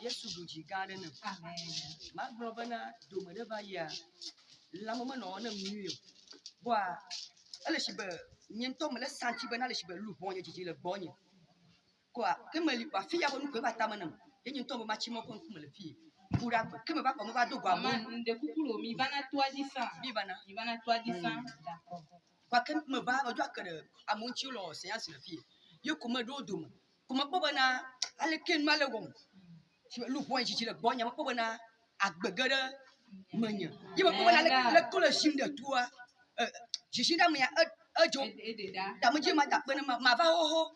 Yesu buji gade na. Ma broba na do me de ba ya. La mo no na miyo. Boa. Ala shibe nyento me le santi be na le shibe lu bonye jiji le bonye. Quoi que me li ba fi ya ko nu ko ba tamanam. Ye nyento mo ma chi mo ko ku me le fi. Pura que me ba ko mo ba do gwa mo. De kukulo mi bana toi dit ça. Mi bana toi dit ça. D'accord. Quoi que me ba ba do akere amonchi lo séance le fi. Yo ko me do do me. Ko me bo na ale ken male won. Lu point jiji le bonye mo ko na agbegere menya yi ba ko na le ko le shim de toi jiji da me ajo da mo ji ma da pe ma va ho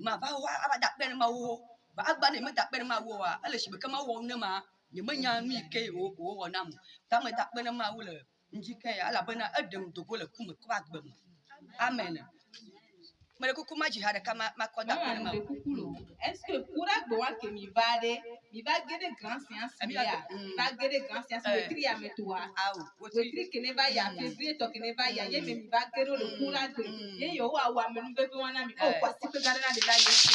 aba da pe ma ho ba agba ne me da pe ma wo wa ale shi be kama wo ne ma ni menya mi ke wo na mo da me da pe ma wo le nji ke ala bana adem to go le ku me ko agba amen. Mais le coucou maji hada kama makoda ma est-ce que pour agboa que mi va guider grand séance ya va guider grand séance le tri à metoa le tri que ne va ya février to que ne va ya ye me mi va guider le courage ye yo wa me nu bebe wana mi o kwa sipe garana de la yesu.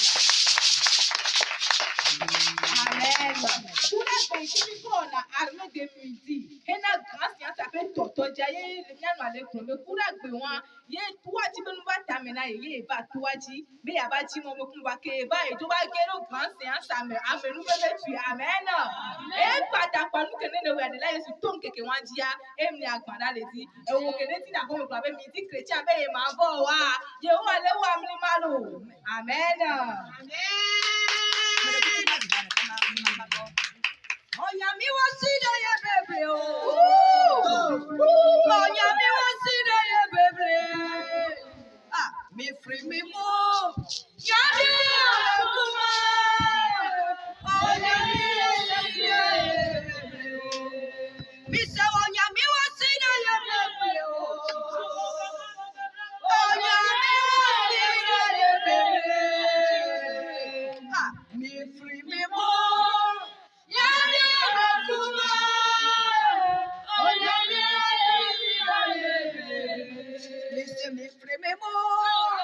Amen. Kuna kontinu kona arme de midi. Hena grand séance appelle toto jaye le nyano ale krombe kura gbe wan ye tuaji benu ba tamena ye ba tuaji be ya ba ji mo mo kun ba ke ba e to ba gero grand séance amenu bebe tu amen. E pada panu kene ne we la yesu ton keke wan dia e mi agbada le di e wo kene ti na ko mo be mi di chrétien be e ma bo wa je wo le wa mi malo amen. Onya mi wa sida ya bebe o. Onya mi wa sida ya bebe. Ah, me free me mo. Ya mi kuma. Onya mi wa sida ya bebe. Mi se onya mi wa sida ya bebe o. Onya mi wa sida ya bebe. Ah, me free me mo. Me free me more.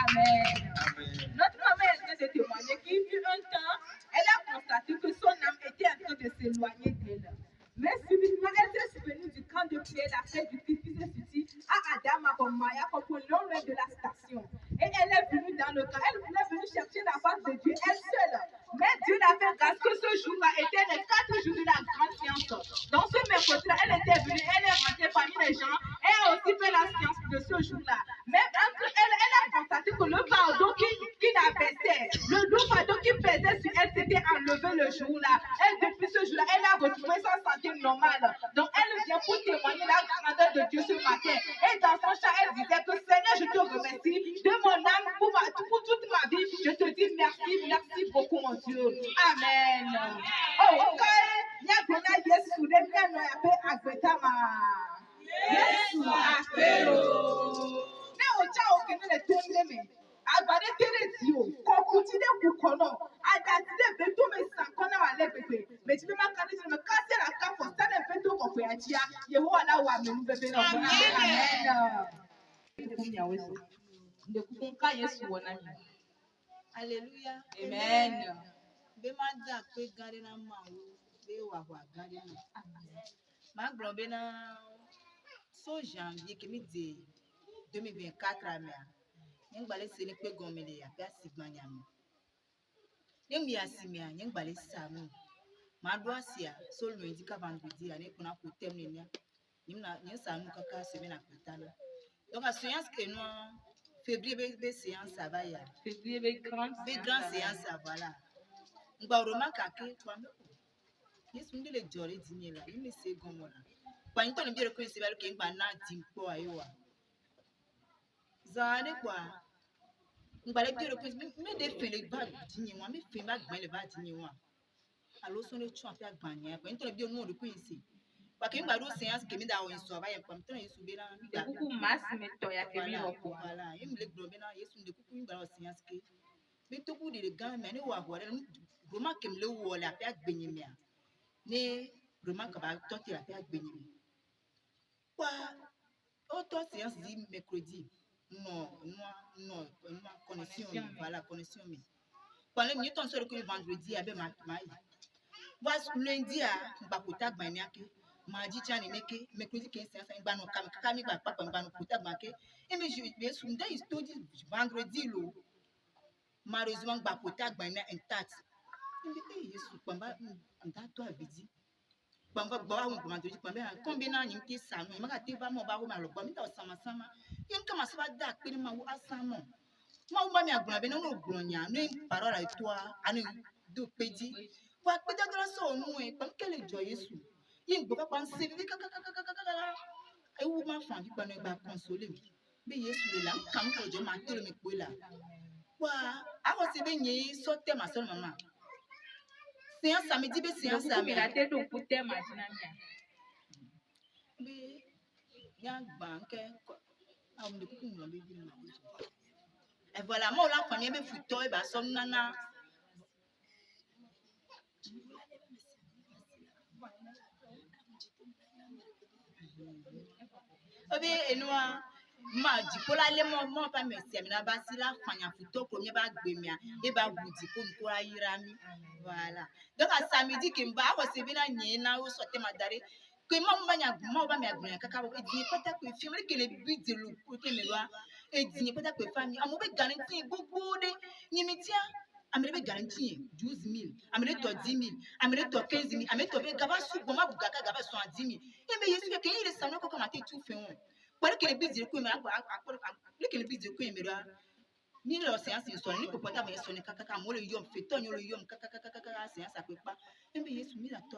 Amen. Notre maman est en train de témoigner qu'il fut un temps, elle a constaté que son âme était en train de s'éloigner d'elle. Mais subitement, elle s'est souvenue du camp de prière, la fête du Christ qui s'est situé à Adama, comme Maya, comme au long de la station. Et elle est venue dans le camp. Elle est venue chercher la face de Dieu, elle seule. Mais Dieu l'a fait grâce que ce jour-là était les 4 jours de la grande science. Dans ce mercredi-là, elle était venue, elle est rentrée parmi les gens et a aussi fait la science de ce jour-là. Mais entre elle a constaté que le fardeau qui la baissait, le lourd fardeau qui pesait sur elle s'était enlevé le jour-là. Et depuis ce jour-là, elle a retrouvé sa santé normale. Donc elle vient pour témoigner la grandeur de Dieu ce matin. Et dans son chant, elle disait que Seigneur, je te remercie de mon âme pour toute ma vie. Je te dis merci beaucoup mon Dieu. Amen. Oh, ok. Nyagona Yesu de miano ya pe agbetama. Yesu apero. Ne ocha okene le tonde me. Agbade tere ti o. Kokuti de kukono. Adati de beto me sankona wa le pepe. Me ti be ma kani se me kase la ka for stand beto ko pe achia. Yehowa na wa me bebe na bona. Amen. Kunya wesu. Nde kukunka Yesu wona mi. Hallelujah. Amen. Be ma da pe gare na ma wo be wa gare na. Ma gbo be na so janvier que mi di 2024 a me. Ngbale se ni pe gomele ya pe asigbanya me. Ngi asimi a ngbale sa mu. Ma do asia so lo indika vendredi a ne kuna ko temne nia. Ni sa nu kaka se me na petana. Donc à séance que nous février be séance ça va ya. Février be grand séance ça voilà. Ngba roma kake kwa me. Yesu ndele jore dinye la. Imi se gomo la. Kwa nto ni bi rekwen se balo ke ngba na dimpo ayowa. Zane kwa. Ngba le bi rekwen me de fele ba dinye wa me fe ba gban le ba dinye wa. Alo so le tun afi agbanya kwa nto ni bi onu rekwen se. Kwa ke ngba do séance ke mi da wo nso ba ya kwa mto Yesu be na mi da. Kuku masse me to ya ke mi wako. Voilà, il me le gros bena Yesu de kuku ngba o séance ke. Me to ku de gan me ni wa ho re Roma ke me le wo la pe agbenyi me a. Ne Roma ka ba to ti la pe agbenyi me. Kwa o to séance di mercredi. Non, connexion, voilà, connexion me. Kwa le mi ton so le vendredi abe ma yi. Was lundi a ba ko tag ba ni ake. Mardi chani meke mercredi 15 séance ngba no kaka mi ba papa ngba no ko tag ba ke. Et mais je sunday is to vendredi lo. Malheureusement ngba ko tag ba ni intact. Et Yesu pamba nda to avidi. Pamba ba wo vendredi pamba combien na nyim ti sa no maka te ba mo ba wo ma lo ba mi ta sama yem kama se ba da pe ma wo asamo. Ma wo ba mi agbon be no ogbon nya no parole et toi anu do pedi. Wa pe da gra so nu e pam kele jo Yesu. Yin gbo papa nse bi kaka e wu ma fan bi pa no gba console mi be Yesu le la kam ko jo ma toro mi po la wa a ko se be yin so te ma so mama séance samedi be séance Mi la te do pute ma dinamia. be ya gba nke a mo de ku mo be bi na et voilà moi la famille be futo e ba so nana obi enua ma di pola le mo pa me se mi na ba si la fanya futo ko mi ba gbe mi a e ba gudi ko nko ayira mi voilà donc à samedi ke mba ko se bi na nyi na o so te madare ko mo ba nya mo ba me agbon kaka bo di pata ko fi mi ke le bi di lu ko ke me lo e di pata ko fami amo be garantie gbogbo de ni mi tia amere be garantie 12000 amere to 10000 amere to 15000 amere to be gaba su bo ma buga ka gaba so 10000 e me Yesu ke yin le sanu ko ma te tu fe won pare ke le bi di ko me le ke le bi di ko me lo ni le séance so ni ko pota me so ni kaka mo le yom feto ni le yom kaka séance ape pa embe Yesu mi da to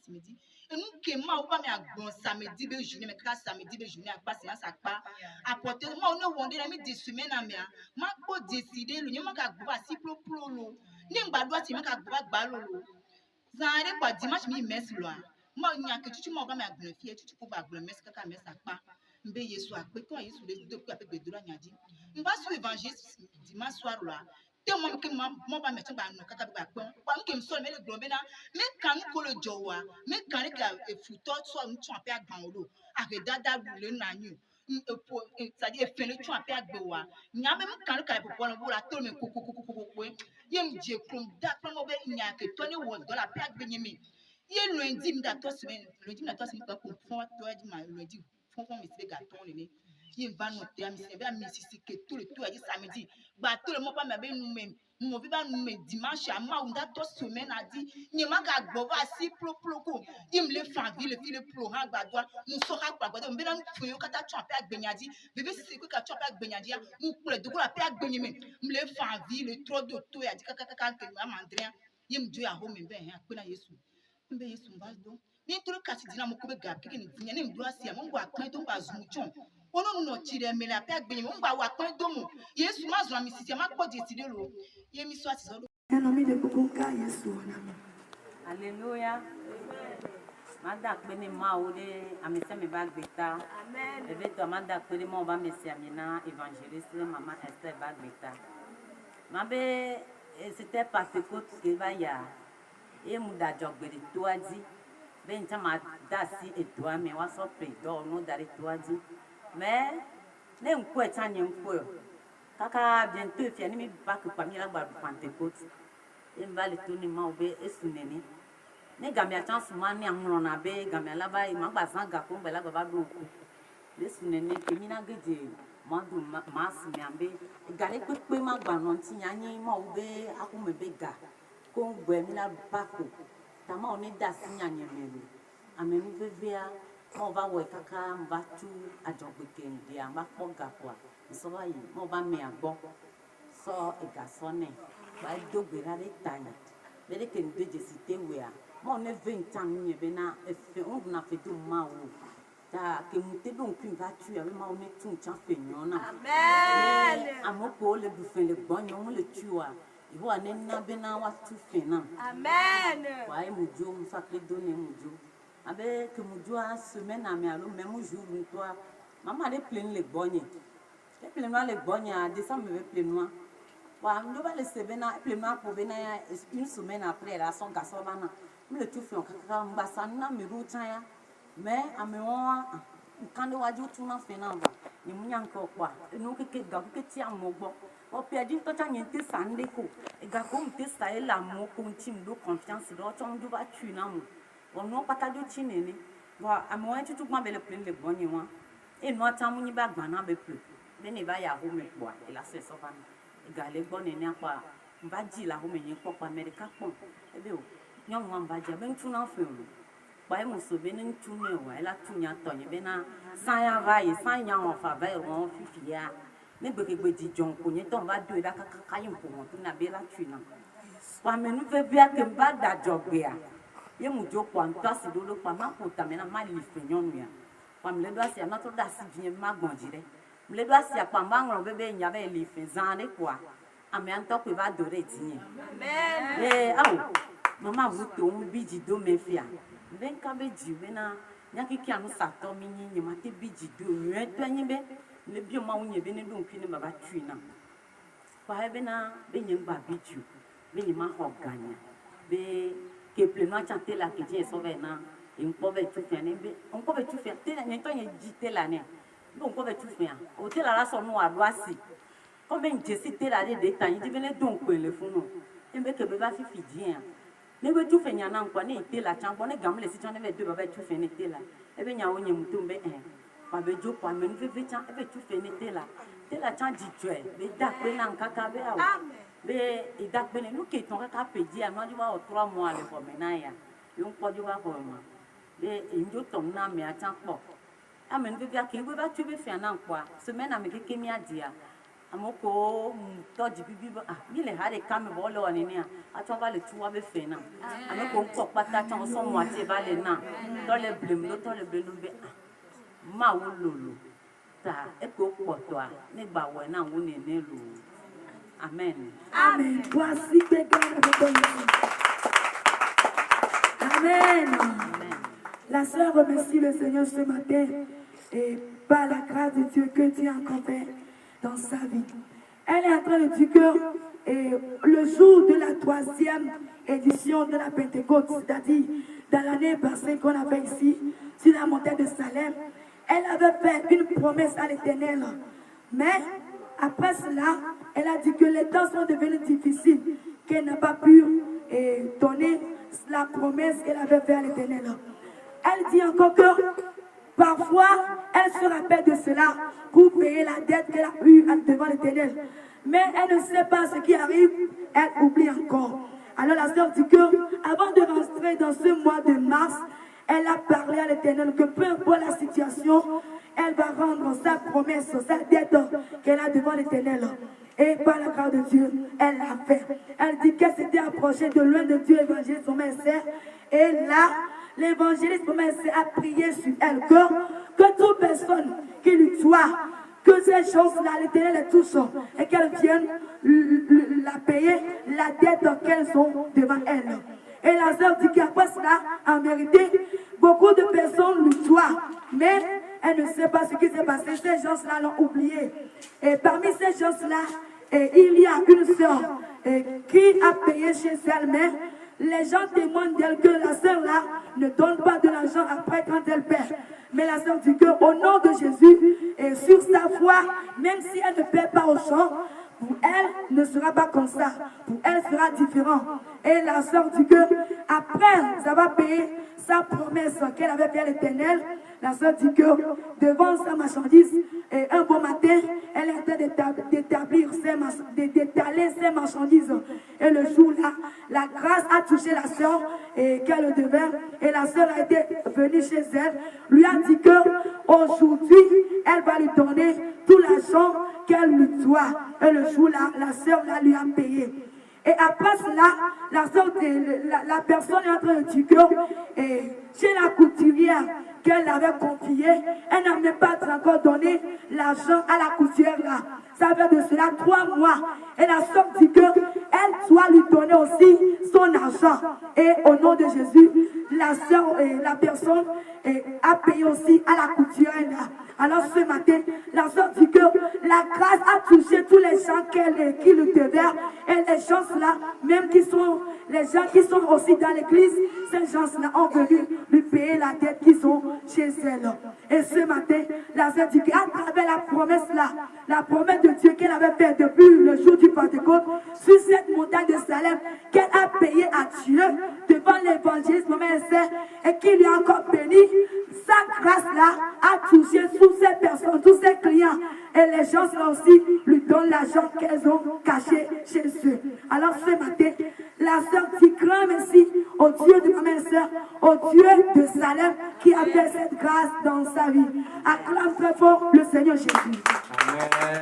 samedi e nu ke ma o ba me agbon samedi be journée me kaka samedi be journée apa séance apa apporter ma o ne wonde na mi di semaine na me a ma ko décider lu ni ma ka gbo asi pro lo ni gbadua ti ma ka gba lo zare kwa dimanche mi mes lo a ma nya ke tutu ma o ba me agbon fie tutu ko ba agbon mes kaka mes apa mbe Yesu ape ko Yesu le do ko ape gbedura nyadi mba su évangéliste dimanche soir là te mo ke mo ba me tun ba no kaka ba pon pa nke m so me le gbon be na me kan ko le jowa me kan ka e futo so m tun ape agban odo ake dada le na nyu ça dit fin le tun ape agbe wa nya me kan ka po pon bo la to me ko yem je krum da pa mo be nya ke to ni wo do la ape agbe nyimi ye lundi mi da to semaine lundi mi da to semaine pa ko fon to di ma lundi fon mi se gâteau ni ye va noter à misé bien misisi que tout le tout a dit samedi ba tout le monde pas mais nous même mon vie ba nous même dimanche à ma onda to semaine a dit ni ma ka gbo va si pro ko il me le fan vie le fil pro ha gbadua nous so ha gbadua me na fun yo kata tu ape agbenyadi bébé si ko ka tu ape agbenyadi mu kule do ko ape agbenyi me le fan vie le trop de tout a dit kaka ke ma mandria ye me dio a home be ha pe na Yesu mbe Yesu mba do ni turu kasi dina mo ko be ga kike ni dinya ni mdo asia mo ngwa kan to mba zumuchon ono no chire mele ape agbenyi mo ngwa wa kan do mo Yesu ma zo mi sisi ma ko je ti de lo ye mi so ati so eno mi de kukunka Yesu ona Alléluia. Manda kpene ma o de amese me ba gbeta. Amen. Eve to manda kpene ma o ba mesi amina évangéliste maman Esther ba gbeta. Mabe c'était Pentecôte que va ya. E muda jogbere toadi. Ben chama dasi edoa me wa so pre do no dare toadi. Mais ne nko etanye nko. Kaka bientôt fiani mi ba ke pamira gba Pentecôte. E mbale toni ma o be esuneni. Ne gamia chance mani amro na be gamia laba e magba zanga ko be laba ba do ku le sunene ke mina geje mandu mas mi ambe gare pepe magba no ntinya yin ma o be akume be ga ko gbe mi la bako ta ma oni da sinya nyemelu amenu vevia mo ba wo kaka mba tu ajogbe kendi amba poga kwa so ba yi mo ba me agbo so e ga so ne ba dogbe ra le tanya bele ke ndeje sitewe mo ne 20 ans ni be na efe on na fe do ma o ta ke mute don kun va tu ya ma o ne tun chan fe nyon na amen amoko le bu fe le gbon yon le tu wa iwo ane na be na wa tu fe na amen wa e mujo mu fa ke do ne mujo abe ke mujo a semaine na me alo même jour ni toi maman le plein le gbonye le plein le gbonye a décembre me plein noir wa ndo ba le sebena plein noir pour bena ya une semaine après la son garçon bana me le tout fait kaka mbasa na me rutanya mais amewa kande waju tuna fena ba ni munya nko kwa no keke ga keke a mogbo o perdi to tanya te sande ko e ga ko mte sa e la mo ko ntim do confiance do to ndu ba tu na mo o no pata do chinene ba amewa tutu gba bele plein le bonye wa e no tamu ni ba gba na be plus be ne ba ya ho me kwa e la se so ba e ga le gbon ni apa mba ji la ho me yin ko pa america pon e be o nyɔnu amba dze be ŋutsu na fe o kpa emuso be ne ŋutsu ne o ela tu nya tɔ nye bena sanya va yi sanya wɔn fa va yi wɔn fifi ya ne gbegegbe dzidzɔ ko nye tɔ va do yi la kaka yi ŋko wɔn to na be la tu na wamenu vevia ke ba da dzɔgbea ye mu dzo kpɔ ŋutɔ asi do kpa ma ko tame na ma li fe nyɔnu ya wamele do asi anɔtɔ do asi vi nye ma gbɔn dzi ɖe mele do asi akpa ma ŋlɔ be be nya be li fe zã ɖe kpoa ame ŋutɔ ko va do ɖe tinye ee awo. Mama vuto un biji do mefia. Ben kabe jibe na nyaki ki anu sato mi nyi mate biji do nwe to anyi be le bi ma unye be ne do nkini baba tui na. Kwa hebe na be nyi ngba biju. Be nyi ma ho ganya. Be ke pleno chante la ke je so ve na nko be tu fia ne be nko be tu fia te na nyi to nyi jite la ne. Be nko be tu fia. O te la la so no ado asi. Ko be njesi te la de tan yi be ne do nko le funu. Embe ke be ba fifi dia. Ne be tu fe nya na nkwa ne te la chambo ne gamle si chane be do ba tu fe ne te la e be nya onye mutumbe pa be jo pa me fe chan e be tu fe ne te la chan di jwe be da pe na nkaka be awo be e da pe ne nu ke ton kaka pe di a no di wa o 3 mois le ko me na ya yo npo di wa ko ma be njo ton na me a chan po amen be bia ke we ba tu be fe na nkwa semaine na me ke mi adia amoko tɔdzi bibi be mi le ha ɖeka me bɔ le wɔ nenia atsɔ va le tu wa be fe na ameko ŋkɔ kpata tsɔ sɔ mɔati va le na tɔ le blem lo tɔ le blem lo be mawu lolo ta eko kpɔtɔa ne gba wɔ na wo nene lo amen. Amen. Voici que Amen. La sœur remercie le Seigneur ce matin et par la grâce de Dieu que Dieu a encore fait dans sa vie. Elle est en train de dire que le jour de la 3e édition de la Pentecôte, c'est-à-dire dans l'année passée qu'on avait ici, sur la montagne de Salem, elle avait fait une promesse à l'Éternel. Mais après cela, elle a dit que les temps sont devenus difficiles, qu'elle n'a pas pu donner la promesse qu'elle avait faite à l'Éternel. Elle dit encore que parfois, elle se rappelle de cela pour payer la dette qu'elle a eue devant l'Éternel. Mais elle ne sait pas ce qui arrive, elle oublie encore. Alors la sœur dit que, avant de rentrer dans ce mois de mars, elle a parlé à l'Éternel que peu importe la situation, elle va rendre sa promesse, sa dette qu'elle a devant l'Éternel. Et par la grâce de Dieu, elle l'a fait. Elle dit qu'elle s'était approchée de loin de Dieu, évangéliste pour mes sœurs. Et là, l'évangéliste pour mes sœurs a prié sur elle que toute personne qui lui soit, que ces choses-là, l'Éternel les touche et qu'elles viennent la payer la dette qu'elles ont devant elle. Et la sœur dit qu'après cela, en vérité, beaucoup de personnes lui doivent, mais elle ne sait pas ce qui s'est passé. Ces gens-là l'ont oublié. Et parmi ces gens-là, il y a une sœur qui a payé chez elle, mais les gens témoignent d'elle que la sœur-là ne donne pas de l'argent après quand elle perd. Mais la sœur dit qu'au nom de Jésus, et sur sa foi, même si elle ne paie pas au champ, pour elle ne sera pas comme ça. Pour elle sera différent. Et la sœur dit que après avoir payé sa promesse qu'elle avait fait à l'Éternel, la sœur dit que devant sa marchandise, et un beau matin, elle est en train d'étaler ses marchandises. Et le jour-là, la grâce a touché la sœur et qu'elle devait. Et la sœur a été venue chez elle, lui a dit que aujourd'hui, elle va lui donner tout l'argent qu'elle lui doit. Et le jour-là, la sœur lui a payé. Et après cela, la personne est en train de dire que chez la couturière qu'elle avait confiée, elle n'a même pas encore donné l'argent à la couturière là. Ça fait de cela 3 mois. Et la sœur dit qu'elle doit lui donner aussi son argent. Et au nom de Jésus, la sœur et la personne a payé aussi à la couturière là. Alors ce matin, la sœur dit que la grâce a touché tous les gens qui lui devaient. Et les gens là, même les gens qui sont aussi dans l'église, ces gens là ont venu lui payer la dette qu'ils ont chez elle. Et ce matin, la sœur dit qu'à travers la promesse là, la promesse de Dieu qu'elle avait faite depuis le jour du Pentecôte, sur cette montagne de Salem, qu'elle a payé à Dieu devant l'évangéliste, et qui lui a encore béni, sa grâce là a touché toutes ces personnes, tous ces clients. Et les gens là aussi lui donnent l'argent qu'elles ont caché chez eux. Alors ce matin, la sœur dit grand merci au Dieu de ma sœur, au Dieu de Salem qui a fait cette grâce dans sa vie. Acclame très fort le Seigneur Jésus. Amen.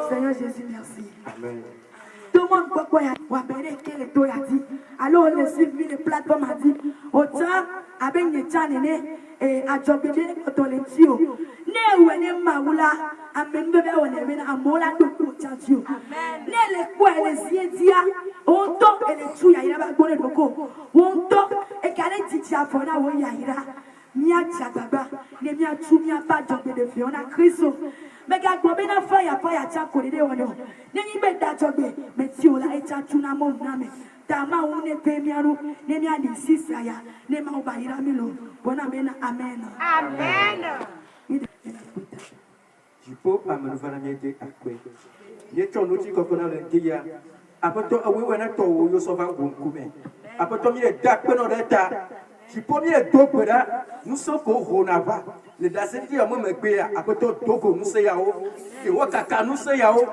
Seigneur Jésus, merci. Amen. Tout le monde peut quoi quel est toi dit. Alors on suivi les plateformes a dit autant avec les chanene et à jobber dans les tuyaux. Ne wene maula amen bebe wene bena amola to ko chantiu. Ne le quoi les sientia on to et les tuya ira ba gone doko. On to e kale titia fona wo ya ira. Mia chagaba ne mia tu mia pa jobber de fiona Christo. Mais quand on a fait ya tcha kolide wono. Ne ni beta jobber mais ti ola e tcha tuna mo na me. Tama une pe miaru ne mia di sisaya ne ma ba ira milo. Bona mena amen. Amen. Jipo amenuvana miete akwe. Ye chono ti kokona le dia. Apoto awe wena to wo yo sova gonkume. Apoto mi le dakpe no leta. Si premier dogo là, nous sommes au Ronava. Les dasenti à moi me béa, après toi dogo nous c'est yao, et wakaka nous c'est yao.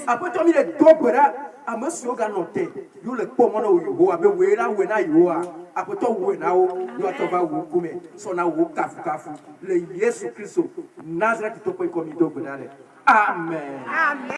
Après toi mi les dogo là, à me soga noté. Yo le pomona ou yo, abe wera wena yo a. Après toi wena o, yo atova ou kume, sona ou kafu kafu. Le Jésus Christ, Nazareth to point comme dogo là. Amen. Amen.